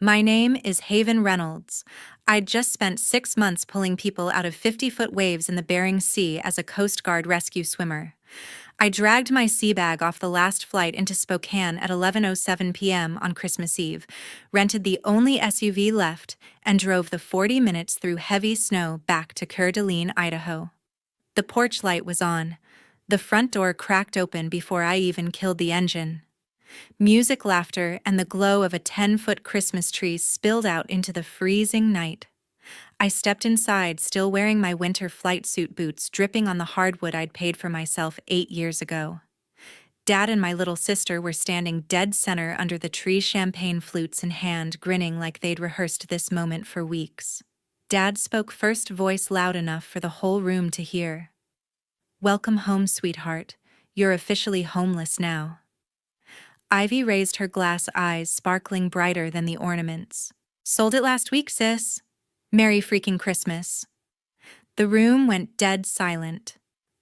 My name is Haven Reynolds. I'd just spent 6 months pulling people out of 50-foot waves in the Bering Sea as a Coast Guard rescue swimmer. I dragged my sea bag off the last flight into Spokane at 11:07 p.m. on Christmas Eve, rented the only SUV left, and drove the 40 minutes through heavy snow back to Coeur d'Alene, Idaho. The porch light was on. The front door cracked open before I even killed the engine. Music, laughter, and the glow of a 10-foot Christmas tree spilled out into the freezing night. I stepped inside, still wearing my winter flight suit boots, dripping on the hardwood I'd paid for myself 8 years ago. Dad and my little sister were standing dead center under the tree, champagne flutes in hand, grinning like they'd rehearsed this moment for weeks. Dad spoke first, voice loud enough for the whole room to hear. "Welcome home, sweetheart. You're officially homeless now." Ivy raised her glass eyes, sparkling brighter than the ornaments. "Sold it last week, sis. Merry freaking Christmas." The room went dead silent.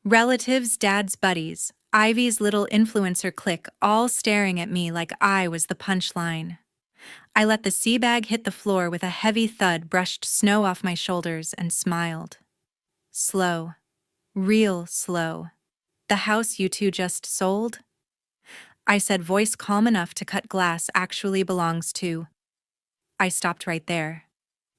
Relatives, Dad's buddies, Ivy's little influencer clique, all staring at me like I was the punchline. I let the sea bag hit the floor with a heavy thud, brushed snow off my shoulders, and smiled. "Slow. Real slow. The house you two just sold?" I said, voice calm enough to cut glass, "actually belongs to." I stopped right there.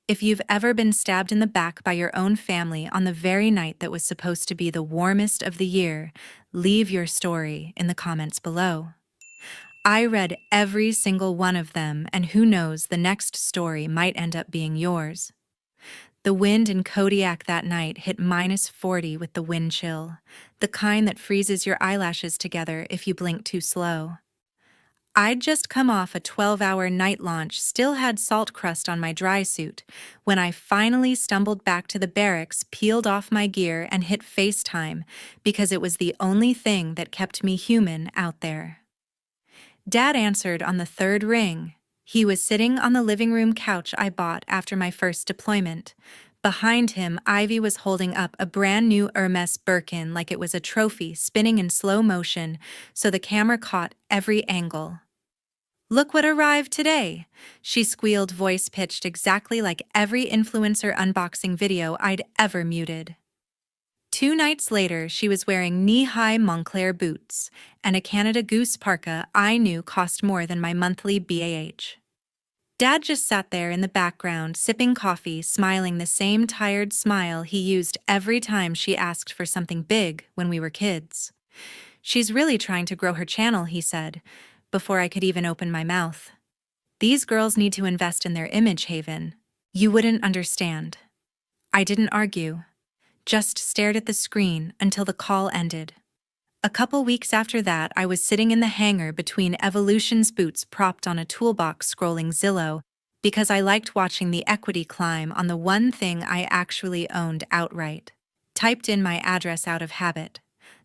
If you've ever been stabbed in the back by your own family on the very night that was supposed to be the warmest of the year, leave your story in the comments below. I read every single one of them, and who knows, the next story might end up being yours. The wind in Kodiak that night hit -40 with the wind chill, the kind that freezes your eyelashes together if you blink too slow. I'd just come off a 12-hour night launch, still had salt crust on my dry suit, when I finally stumbled back to the barracks, peeled off my gear, and hit FaceTime because it was the only thing that kept me human out there. Dad answered on the third ring. He was sitting on the living room couch I bought after my first deployment. Behind him, Ivy was holding up a brand new Hermes Birkin like it was a trophy, spinning in slow motion so the camera caught every angle. "Look what arrived today," she squealed, voice pitched exactly like every influencer unboxing video I'd ever muted. 2 nights later, she was wearing knee-high Moncler boots and a Canada Goose parka I knew cost more than my monthly BAH. Dad just sat there in the background, sipping coffee, smiling the same tired smile he used every time she asked for something big when we were kids. "She's really trying to grow her channel," he said, before I could even open my mouth. "These girls need to invest in their image, Haven. You wouldn't understand." I didn't argue, just stared at the screen until the call ended. A couple weeks after that, I was sitting in the hangar between Evolution's boots, propped on a toolbox, scrolling Zillow because I liked watching the equity climb on the one thing I actually owned outright. Typed in my address out of habit.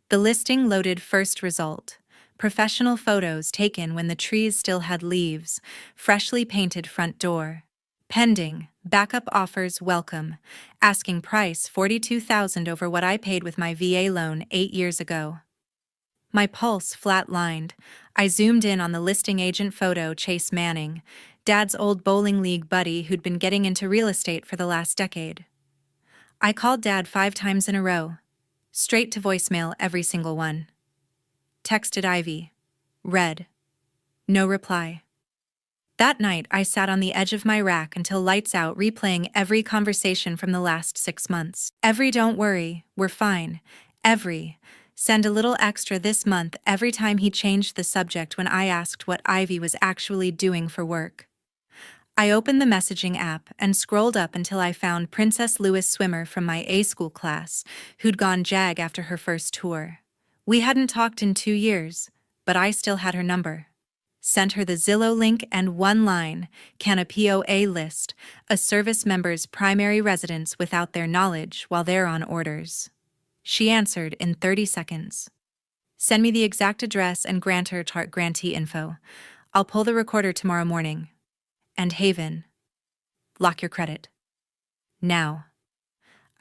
The listing loaded, first result. Professional photos taken when the trees still had leaves, freshly painted front door. Pending, backup offers welcome, asking price $42,000 over what I paid with my VA loan 8 years ago. My pulse flat-lined. I zoomed in on the listing agent photo, Chase Manning, Dad's old bowling league buddy who'd been getting into real estate for the last decade. I called Dad 5 times in a row, straight to voicemail every single one. Texted Ivy. Read. No reply. That night, I sat on the edge of my rack until lights out, replaying every conversation from the last 6 months. Every "don't worry, we're fine." Every "send a little extra this month" every time he changed the subject when I asked what Ivy was actually doing for work. I opened the messaging app and scrolled up until I found Princess Lewis swimmer from my A-school class, who'd gone JAG after her first tour. We hadn't talked in 2 years, but I still had her number. Sent her the Zillow link and one line, "Can a POA list a service member's primary residence without their knowledge while they're on orders?" She answered in 30 seconds. "Send me the exact address and grantor chart grantee info. I'll pull the recorder tomorrow morning. And Haven, lock your credit. Now."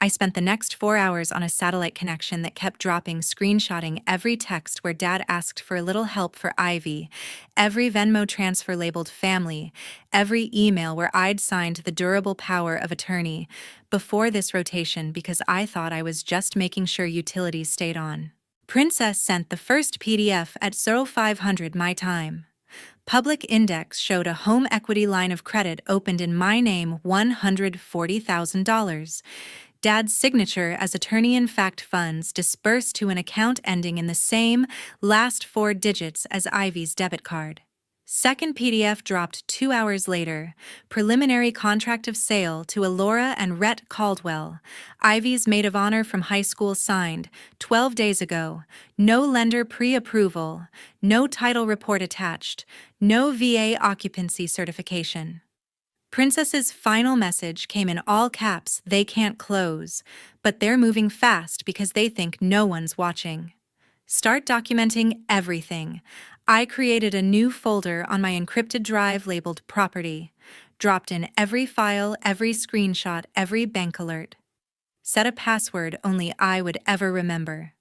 I spent the next 4 hours on a satellite connection that kept dropping, screenshotting every text where Dad asked for a little help for Ivy, every Venmo transfer labeled family, every email where I'd signed the durable power of attorney before this rotation because I thought I was just making sure utilities stayed on. Princess sent the first PDF at 0500 my time. Public Index showed a home equity line of credit opened in my name, $140,000. Dad's signature as attorney-in-fact funds dispersed to an account ending in the same last 4 digits as Ivy's debit card. Second PDF dropped 2 hours later. Preliminary contract of sale to Alora and Rhett Caldwell. Ivy's maid of honor from high school signed 12 days ago. No lender pre-approval. No title report attached. No VA occupancy certification. Princess's final message came in all caps: they can't close, but they're moving fast because they think no one's watching. Start documenting everything. I created a new folder on my encrypted drive labeled property, dropped in every file, every screenshot, every bank alert. Set a password only I would ever remember.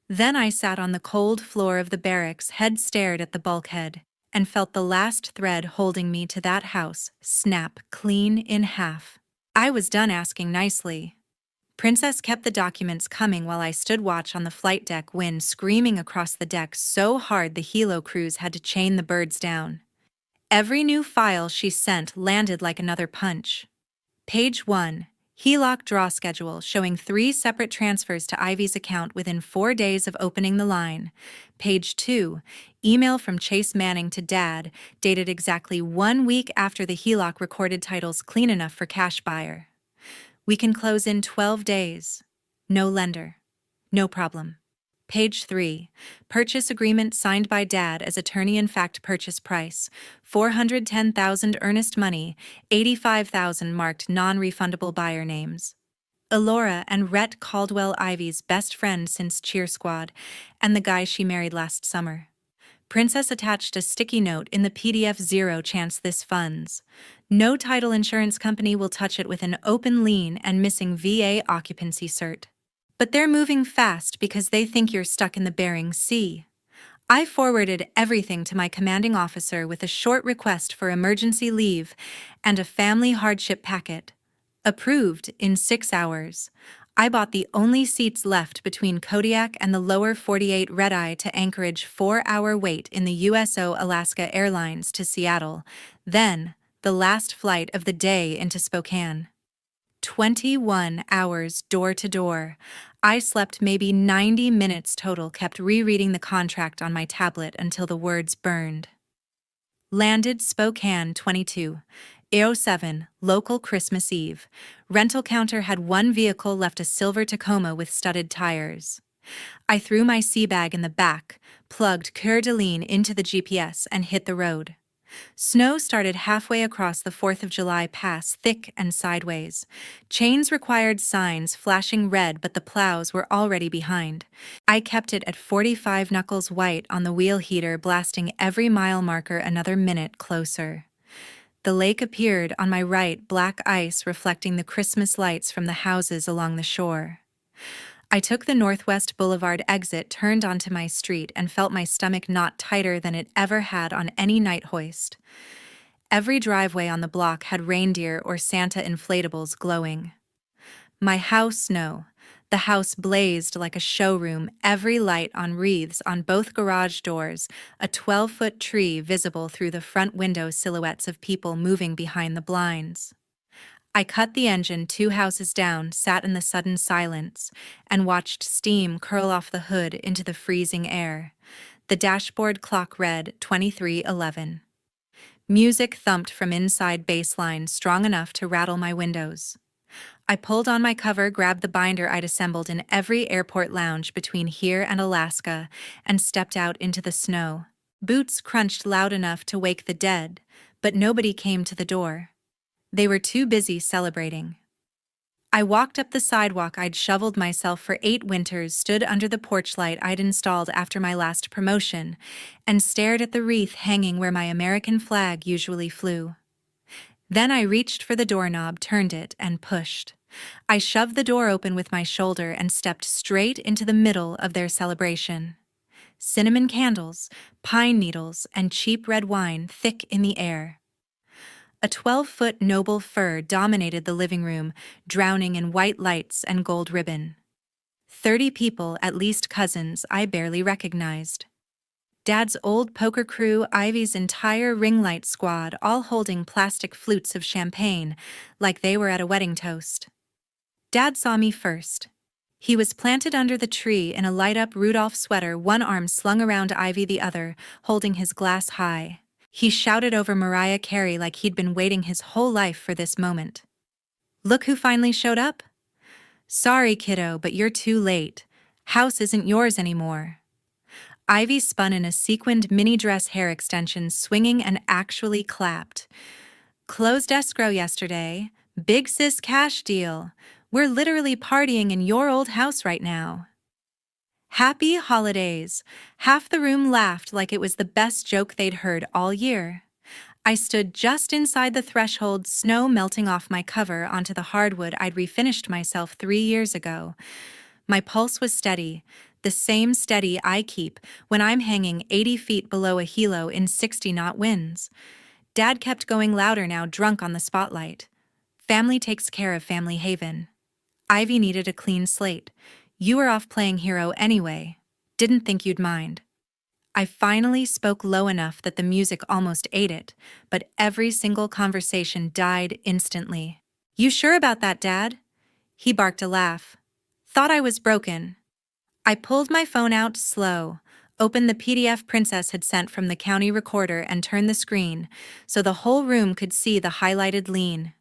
Then I sat on the cold floor of the barracks, head stared at the bulkhead, and felt the last thread holding me to that house snap clean in half. I was done asking nicely. Princess kept the documents coming while I stood watch on the flight deck, wind screaming across the deck so hard the helo crews had to chain the birds down. Every new file she sent landed like another punch. Page 1. HELOC draw schedule showing 3 separate transfers to Ivy's account within 4 days of opening the line. Page 2. Email from Chase Manning to Dad, dated exactly 1 week after the HELOC recorded titles clean enough for cash buyer. We can close in 12 days. No lender. No problem. Page 3. Purchase agreement signed by Dad as attorney-in-fact purchase price. $410,000 earnest money, $85,000 marked non-refundable buyer names. Alora and Rhett Caldwell, Ivy's best friend since Cheer Squad, and the guy she married last summer. Princess attached a sticky note in the PDF: 0 chance this funds. No title insurance company will touch it with an open lien and missing VA occupancy cert. But they're moving fast because they think you're stuck in the Bering Sea. I forwarded everything to my commanding officer with a short request for emergency leave and a family hardship packet. Approved in 6 hours. I bought the only seats left between Kodiak and the lower 48 red-eye to Anchorage, 4-hour wait in the USO Alaska Airlines to Seattle, then the last flight of the day into Spokane. 21 hours door to door. I slept maybe 90 minutes total, kept rereading the contract on my tablet until the words burned. Landed Spokane 22:07, local Christmas Eve. Rental counter had 1 vehicle left, a silver Tacoma with studded tires. I threw my sea bag in the back, plugged Coeur d'Alene into the GPS, and hit the road. Snow started halfway across the 4th of July pass, thick and sideways. Chains required signs flashing red, but the plows were already behind. I kept it at 45 knuckles white on the wheel heater, blasting every mile marker another minute closer. The lake appeared on my right, black ice reflecting the Christmas lights from the houses along the shore. I took the Northwest Boulevard exit, turned onto my street, and felt my stomach knot tighter than it ever had on any night hoist. Every driveway on the block had reindeer or Santa inflatables glowing. My house, no. The house blazed like a showroom, every light on wreaths on both garage doors, a 12-foot tree visible through the front window, silhouettes of people moving behind the blinds. I cut the engine 2 houses down, sat in the sudden silence, and watched steam curl off the hood into the freezing air. The dashboard clock read 23:11. Music thumped from inside baseline, strong enough to rattle my windows. I pulled on my cover, grabbed the binder I'd assembled in every airport lounge between here and Alaska, and stepped out into the snow. Boots crunched loud enough to wake the dead, but nobody came to the door. They were too busy celebrating. I walked up the sidewalk I'd shoveled myself for 8 winters, stood under the porch light I'd installed after my last promotion, and stared at the wreath hanging where my American flag usually flew. Then I reached for the doorknob, turned it, and pushed. I shoved the door open with my shoulder and stepped straight into the middle of their celebration. Cinnamon candles, pine needles, and cheap red wine thick in the air. A 12-foot noble fir dominated the living room, drowning in white lights and gold ribbon. 30 people, at least cousins, I barely recognized. Dad's old poker crew, Ivy's entire ring light squad, all holding plastic flutes of champagne, like they were at a wedding toast. Dad saw me first. He was planted under the tree in a light-up Rudolph sweater, one arm slung around Ivy, the other, holding his glass high. He shouted over Mariah Carey like he'd been waiting his whole life for this moment. "Look who finally showed up." "Sorry, kiddo, but you're too late. House isn't yours anymore." Ivy spun in a sequined mini dress hair extension, swinging and actually clapped. "Closed escrow yesterday. Big sis cash deal. We're literally partying in your old house right now." "Happy holidays." Half the room laughed like it was the best joke they'd heard all year. I stood just inside the threshold, snow melting off my cover onto the hardwood I'd refinished myself 3 years ago. My pulse was steady, the same steady I keep when I'm hanging 80 feet below a helo in 60-knot winds. Dad kept going louder now, drunk on the spotlight. "Family takes care of Family Haven. Ivy needed a clean slate. You were off playing hero anyway. Didn't think you'd mind." I finally spoke low enough that the music almost ate it, but every single conversation died instantly. "You sure about that, Dad?" He barked a laugh. "Thought I was broken." I pulled my phone out slow, opened the PDF Princess had sent from the county recorder, and turned the screen so the whole room could see the highlighted lien.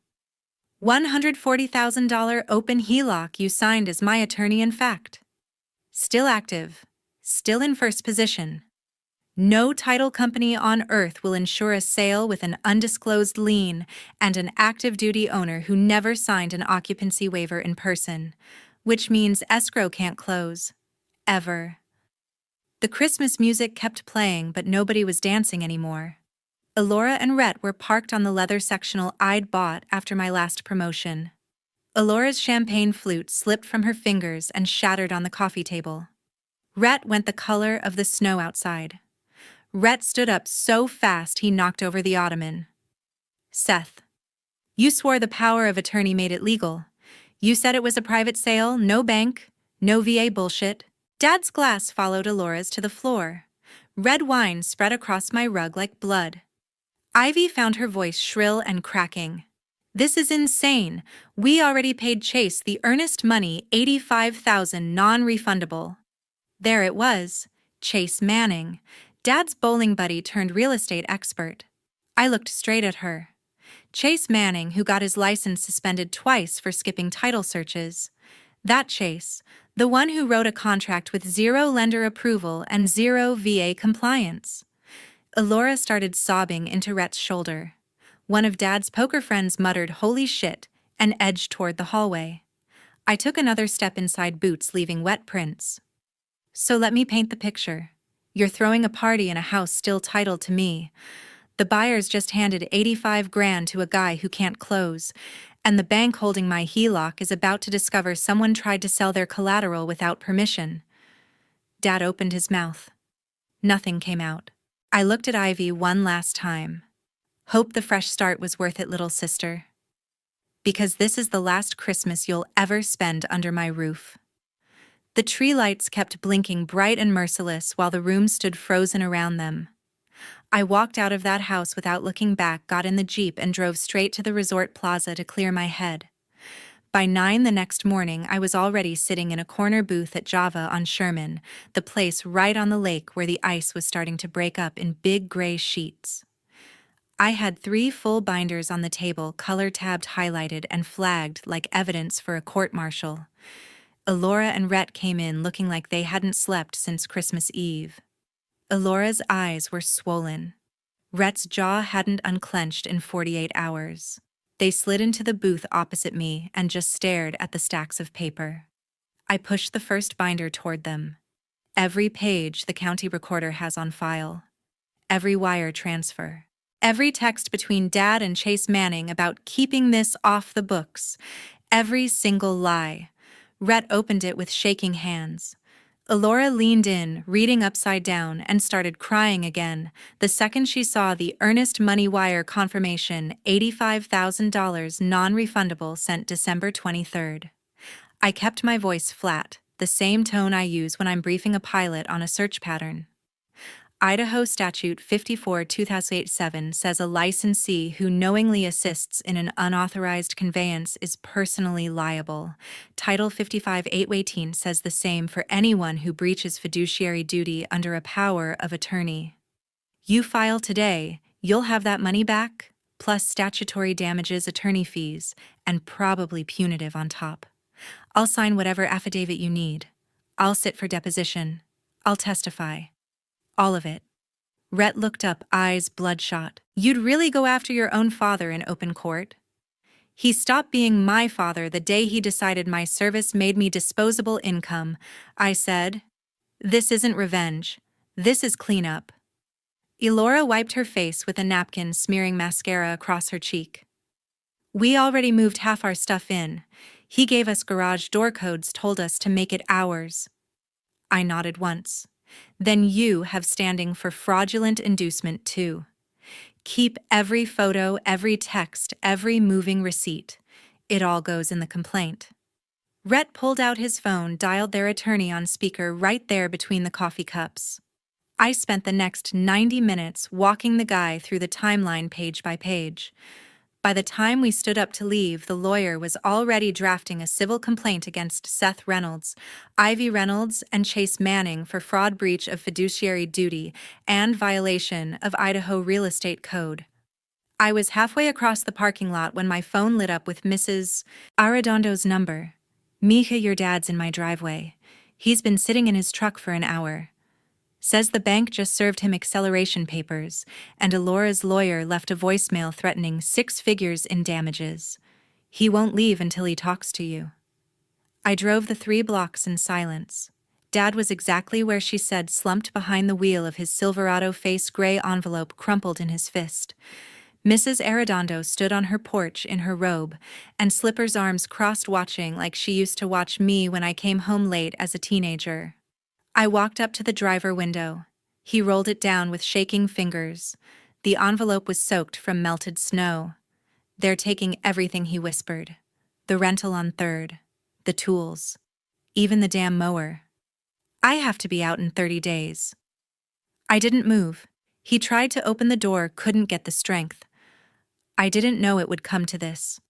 $140,000 open HELOC you signed as my attorney in fact. Still active. Still in first position. No title company on earth will insure a sale with an undisclosed lien and an active duty owner who never signed an occupancy waiver in person, which means escrow can't close. Ever. The Christmas music kept playing, but nobody was dancing anymore. Elora and Rhett were parked on the leather sectional I'd bought after my last promotion. Elora's champagne flute slipped from her fingers and shattered on the coffee table. Rhett went the color of the snow outside. Rhett stood up so fast he knocked over the ottoman. "Seth, you swore the power of attorney made it legal. You said it was a private sale, no bank, no VA bullshit." Dad's glass followed Elora's to the floor. Red wine spread across my rug like blood. Ivy found her voice shrill and cracking. "This is insane. We already paid Chase the earnest money, $85,000 non-refundable." There it was, Chase Manning, Dad's bowling buddy turned real estate expert. I looked straight at her. Chase Manning, who got his license suspended twice for skipping title searches. That Chase, the one who wrote a contract with 0 lender approval and 0 VA compliance. Elora started sobbing into Rhett's shoulder. One of Dad's poker friends muttered "holy shit" and edged toward the hallway. I took another step inside Boots, leaving wet prints. "So let me paint the picture. You're throwing a party in a house still titled to me. The buyers just handed $85,000 to a guy who can't close, and the bank holding my HELOC is about to discover someone tried to sell their collateral without permission." Dad opened his mouth. Nothing came out. I looked at Ivy one last time. "Hope the fresh start was worth it, little sister. Because this is the last Christmas you'll ever spend under my roof." The tree lights kept blinking bright and merciless while the room stood frozen around them. I walked out of that house without looking back, got in the Jeep, and drove straight to the resort plaza to clear my head. By 9 the next morning, I was already sitting in a corner booth at Java on Sherman, the place right on the lake where the ice was starting to break up in big gray sheets. I had 3 full binders on the table, color-tabbed, highlighted, and flagged like evidence for a court-martial. Elora and Rhett came in looking like they hadn't slept since Christmas Eve. Elora's eyes were swollen. Rhett's jaw hadn't unclenched in 48 hours. They slid into the booth opposite me and just stared at the stacks of paper. I pushed the first binder toward them. Every page the county recorder has on file. Every wire transfer. Every text between Dad and Chase Manning about keeping this off the books. Every single lie. Rhett opened it with shaking hands. Elora leaned in, reading upside down, and started crying again, the second she saw the earnest money wire confirmation, $85,000 non-refundable, sent December 23rd. I kept my voice flat, the same tone I use when I'm briefing a pilot on a search pattern. Idaho Statute 54-2007 says a licensee who knowingly assists in an unauthorized conveyance is personally liable. Title 55-818 says the same for anyone who breaches fiduciary duty under a power of attorney. You file today, you'll have that money back, plus statutory damages, attorney fees, and probably punitive on top. I'll sign whatever affidavit you need. I'll sit for deposition. I'll testify. All of it. Rhett looked up, eyes bloodshot. You'd really go after your own father in open court? He stopped being my father the day he decided my service made me disposable income, I said. This isn't revenge. This is cleanup. Elora wiped her face with a napkin, smearing mascara across her cheek. We already moved half our stuff in. He gave us garage door codes, told us to make it ours. I nodded once. Then you have standing for fraudulent inducement too. Keep every photo, every text, every moving receipt. It all goes in the complaint. Rhett pulled out his phone, dialed their attorney on speaker right there between the coffee cups. I spent the next 90 minutes walking the guy through the timeline page by page. By the time we stood up to leave, the lawyer was already drafting a civil complaint against Seth Reynolds, Ivy Reynolds, and Chase Manning for fraud, breach of fiduciary duty, and violation of Idaho Real Estate Code. I was halfway across the parking lot when my phone lit up with Mrs. Arredondo's number. Mija, your dad's in my driveway. He's been sitting in his truck for an hour. Says the bank just served him acceleration papers, and Elora's lawyer left a voicemail threatening 6 figures in damages. He won't leave until he talks to you. I drove the 3 blocks in silence. Dad was exactly where she said, slumped behind the wheel of his Silverado, face gray envelope crumpled in his fist. Mrs. Arredondo stood on her porch in her robe and slippers, arms crossed, watching like she used to watch me when I came home late as a teenager. I walked up to the driver window. He rolled it down with shaking fingers. The envelope was soaked from melted snow. They're taking everything, he whispered. The rental on 3rd. The tools. Even the damn mower. I have to be out in 30 days. I didn't move. He tried to open the door, couldn't get the strength. I didn't know it would come to this.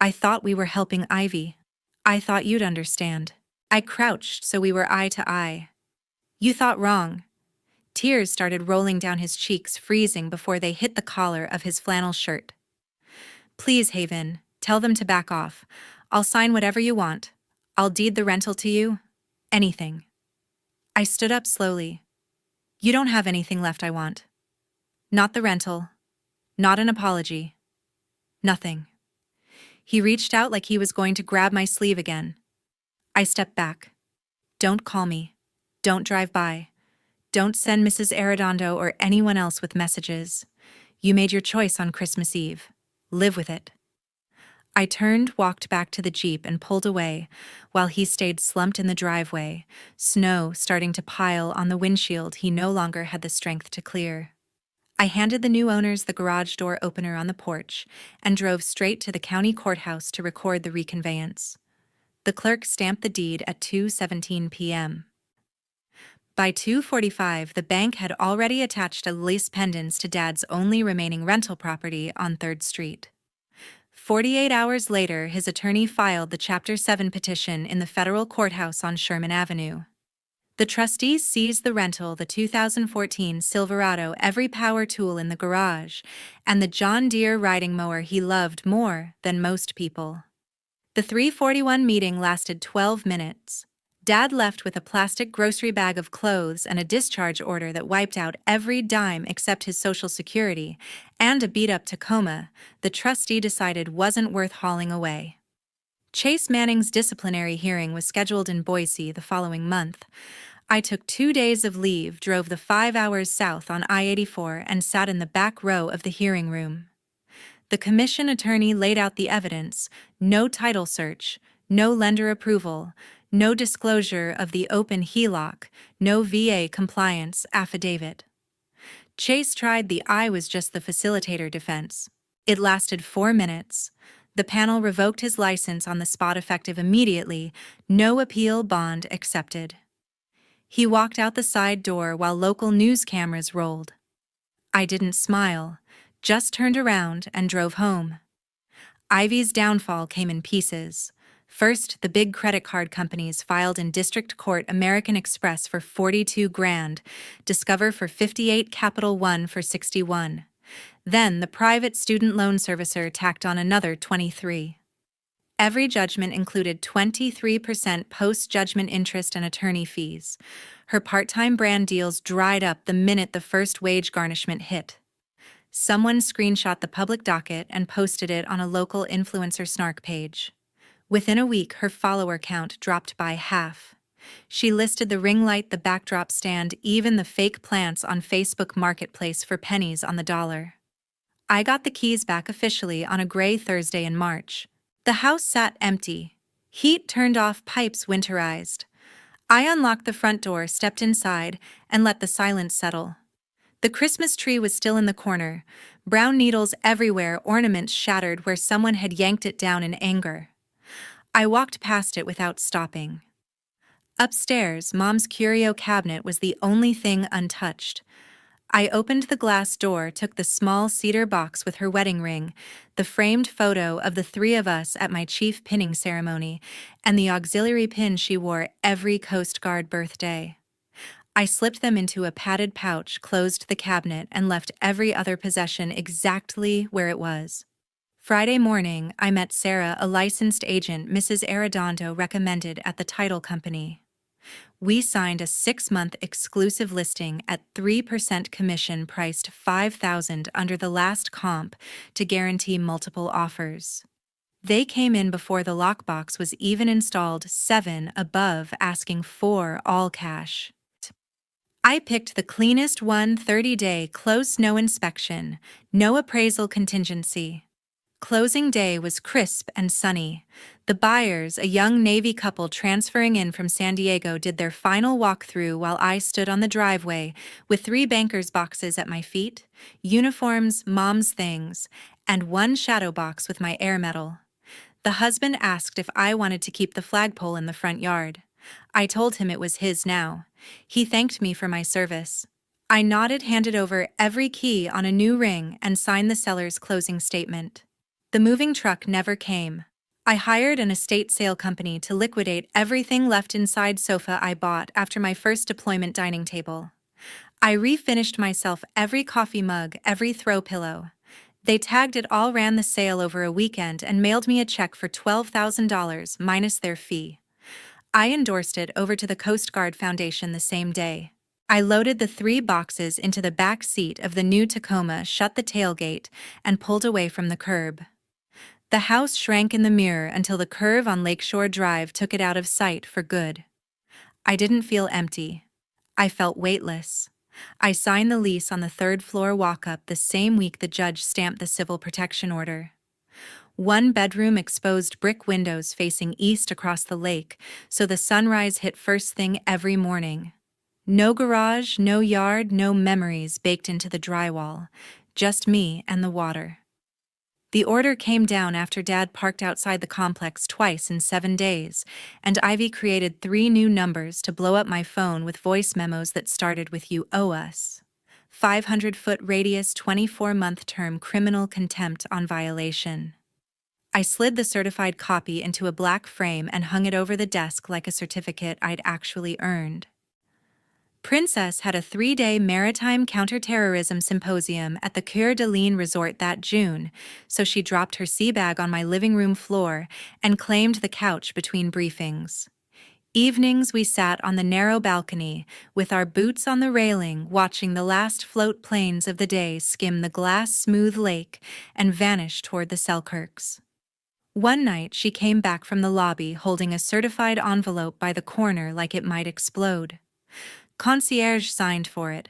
I thought we were helping Ivy. I thought you'd understand. I crouched so we were eye to eye. You thought wrong. Tears started rolling down his cheeks, freezing before they hit the collar of his flannel shirt. Please, Haven, tell them to back off. I'll sign whatever you want. I'll deed the rental to you. Anything. I stood up slowly. You don't have anything left I want. Not the rental. Not an apology. Nothing. He reached out like he was going to grab my sleeve again. I stepped back. Don't call me. Don't drive by. Don't send Mrs. Arredondo or anyone else with messages. You made your choice on Christmas Eve. Live with it. I turned, walked back to the Jeep, and pulled away, while he stayed slumped in the driveway, snow starting to pile on the windshield he no longer had the strength to clear. I handed the new owners the garage door opener on the porch and drove straight to the county courthouse to record the reconveyance. The clerk stamped the deed at 2:17 p.m. By 2:45, the bank had already attached a lease pendants to Dad's only remaining rental property on 3rd Street. 48 hours later, his attorney filed the Chapter 7 petition in the federal courthouse on Sherman Avenue. The trustees seized the rental, the 2014 Silverado, every power tool in the garage, and the John Deere riding mower he loved more than most people. The 341 meeting lasted 12 minutes. Dad left with a plastic grocery bag of clothes and a discharge order that wiped out every dime except his Social Security, and a beat-up Tacoma the trustee decided wasn't worth hauling away. Chase Manning's disciplinary hearing was scheduled in Boise the following month. I took 2 days of leave, drove the 5 hours south on I-84, and sat in the back row of the hearing room. The commission attorney laid out the evidence: no title search, no lender approval, no disclosure of the open HELOC, no VA compliance affidavit. Chase tried the "I was just the facilitator" defense. It lasted 4 minutes. The panel revoked his license on the spot, effective immediately. No appeal, bond accepted. He walked out the side door while local news cameras rolled. I didn't smile, just turned around and drove home. Ivy's downfall came in pieces. First, the big credit card companies filed in district court: American Express for $42 grand, Discover for $58, Capital One for $61. Then the private student loan servicer tacked on another $23. Every judgment included 23% post-judgment interest and attorney fees. Her part-time brand deals dried up the minute the first wage garnishment hit. Someone screenshot the public docket and posted it on a local influencer snark page. Within a week, her follower count dropped by half. She listed the ring light, the backdrop stand, even the fake plants on Facebook Marketplace for pennies on the dollar. I got the keys back officially on a gray Thursday in March. The house sat empty. Heat turned off, pipes winterized. I unlocked the front door, stepped inside, and let the silence settle. The Christmas tree was still in the corner, brown needles everywhere, ornaments shattered where someone had yanked it down in anger. I walked past it without stopping. Upstairs, Mom's curio cabinet was the only thing untouched. I opened the glass door, took the small cedar box with her wedding ring, the framed photo of the three of us at my chief pinning ceremony, and the auxiliary pin she wore every Coast Guard birthday. I slipped them into a padded pouch, closed the cabinet, and left every other possession exactly where it was. Friday morning, I met Sarah, a licensed agent Mrs. Arredondo recommended at the title company. We signed a 6-month exclusive listing at 3% commission, priced $5,000 under the last comp to guarantee multiple offers. They came in before the lockbox was even installed, 7 above, asking for all cash. I picked the cleanest one: 30-day close, no inspection, no appraisal contingency. Closing day was crisp and sunny. The buyers, a young Navy couple transferring in from San Diego, did their final walkthrough while I stood on the driveway with 3 bankers' boxes at my feet, uniforms, Mom's things, and 1 shadow box with my air medal. The husband asked if I wanted to keep the flagpole in the front yard. I told him it was his now. He thanked me for my service. I nodded, handed over every key on a new ring, and signed the seller's closing statement. The moving truck never came. I hired an estate sale company to liquidate everything left inside sofa I bought after my first deployment dining table. I refinished myself every coffee mug, every throw pillow. They tagged it all, ran the sale over a weekend, and mailed me a check for $12,000 minus their fee. I endorsed it over to the Coast Guard Foundation the same day. I loaded the 3 boxes into the back seat of the new Tacoma, shut the tailgate, and pulled away from the curb. The house shrank in the mirror until the curve on Lakeshore Drive took it out of sight for good. I didn't feel empty. I felt weightless. I signed the lease on the 3rd floor walk-up the same week the judge stamped the civil protection order. 1 bedroom, exposed brick windows facing east across the lake, so the sunrise hit first thing every morning. No garage, no yard, no memories baked into the drywall. Just me and the water. The order came down after Dad parked outside the complex twice in 7 days, and Ivy created 3 new numbers to blow up my phone with voice memos that started with "You owe us." 500-foot radius, 24-month term, criminal contempt on violation. I slid the certified copy into a black frame and hung it over the desk like a certificate I'd actually earned. Princess had a 3-day maritime counterterrorism symposium at the Coeur d'Alene resort that June, so she dropped her sea bag on my living room floor and claimed the couch between briefings. Evenings we sat on the narrow balcony, with our boots on the railing, watching the last float planes of the day skim the glass-smooth lake and vanish toward the Selkirks. One night she came back from the lobby holding a certified envelope by the corner like it might explode. Concierge signed for it.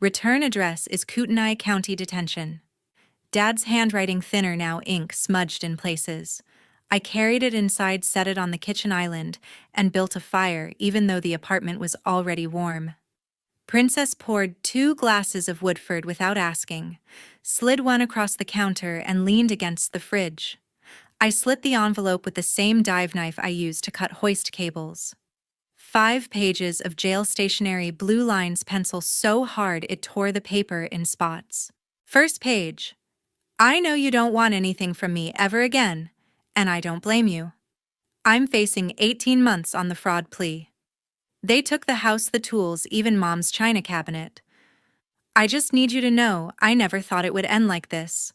Return address is Kootenai County Detention. Dad's handwriting thinner now, ink smudged in places. I carried it inside, set it on the kitchen island, and built a fire even though the apartment was already warm. Princess poured 2 glasses of Woodford without asking, slid one across the counter, and leaned against the fridge. I slit the envelope with the same dive knife I used to cut hoist cables. 5 pages of jail stationery, blue lines, pencil so hard it tore the paper in spots. First page. I know you don't want anything from me ever again, and I don't blame you. I'm facing 18 months on the fraud plea. They took the house, the tools, even Mom's china cabinet. I just need you to know I never thought it would end like this.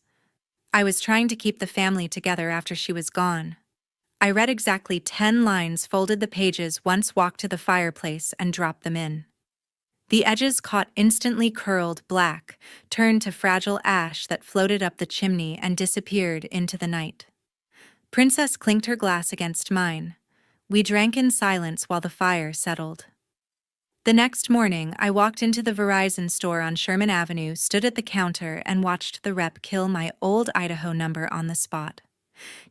I was trying to keep the family together after she was gone. I read exactly 10 lines, folded the pages once, walked to the fireplace, and dropped them in. The edges caught, instantly curled black, turned to fragile ash that floated up the chimney and disappeared into the night. Princess clinked her glass against mine. We drank in silence while the fire settled. The next morning, I walked into the Verizon store on Sherman Avenue, stood at the counter, and watched the rep kill my old Idaho number on the spot.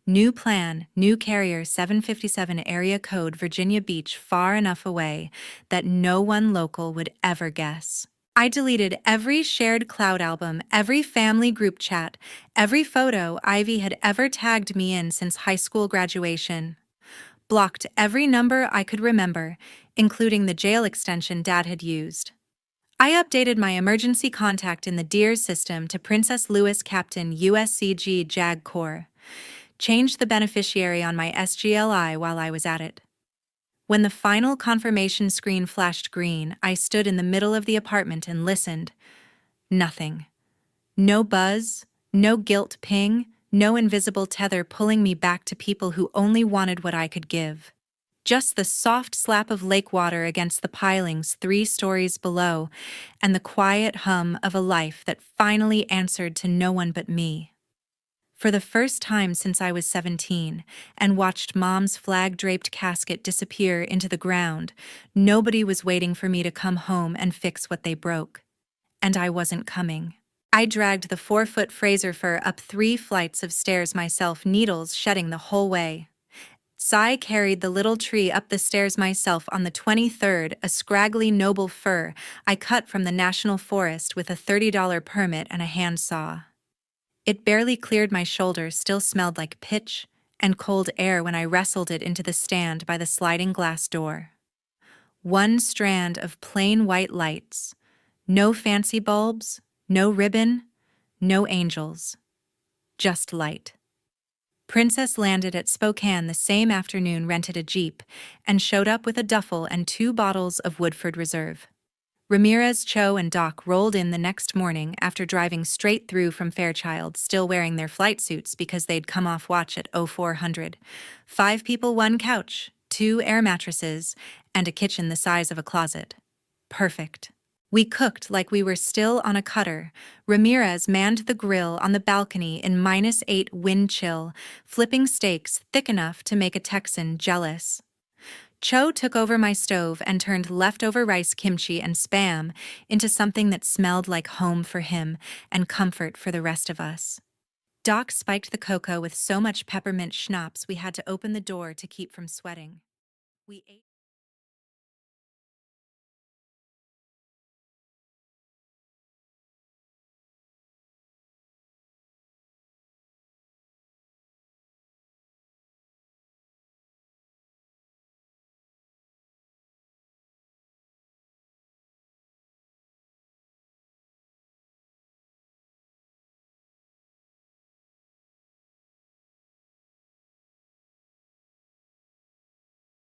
New plan, new carrier, 757 area code, Virginia Beach, far enough away that no one local would ever guess. I deleted every shared cloud album, every family group chat, every photo Ivy had ever tagged me in since high school graduation. Blocked every number I could remember, including the jail extension Dad had used. I updated my emergency contact in the DEARS system to Princess Lewis, Captain USCG JAG Corps. Changed the beneficiary on my SGLI while I was at it. When the final confirmation screen flashed green, I stood in the middle of the apartment and listened. Nothing. No buzz, no guilt ping, no invisible tether pulling me back to people who only wanted what I could give. Just the soft slap of lake water against the pilings 3 stories below, and the quiet hum of a life that finally answered to no one but me. For the first time since I was 17 and watched Mom's flag-draped casket disappear into the ground, nobody was waiting for me to come home and fix what they broke. And I wasn't coming. I dragged the 4-foot Fraser fir up 3 flights of stairs myself, needles shedding the whole way. I carried the little tree up the stairs myself on the 23rd, a scraggly noble fir I cut from the National Forest with a $30 permit and a handsaw. It barely cleared my shoulder, still smelled like pitch and cold air when I wrestled it into the stand by the sliding glass door. 1 strand of plain white lights. No fancy bulbs, no ribbon, no angels. Just light. Princess landed at Spokane the same afternoon, rented a Jeep, and showed up with a duffel and 2 bottles of Woodford Reserve. Ramirez, Cho, and Doc rolled in the next morning after driving straight through from Fairchild, still wearing their flight suits because they'd come off watch at 0400. 5 people, 1 couch, 2 air mattresses, and a kitchen the size of a closet. Perfect. We cooked like we were still on a cutter. Ramirez manned the grill on the balcony in -8 wind chill, flipping steaks thick enough to make a Texan jealous. Cho took over my stove and turned leftover rice, kimchi, and Spam into something that smelled like home for him and comfort for the rest of us. Doc spiked the cocoa with so much peppermint schnapps we had to open the door to keep from sweating. We ate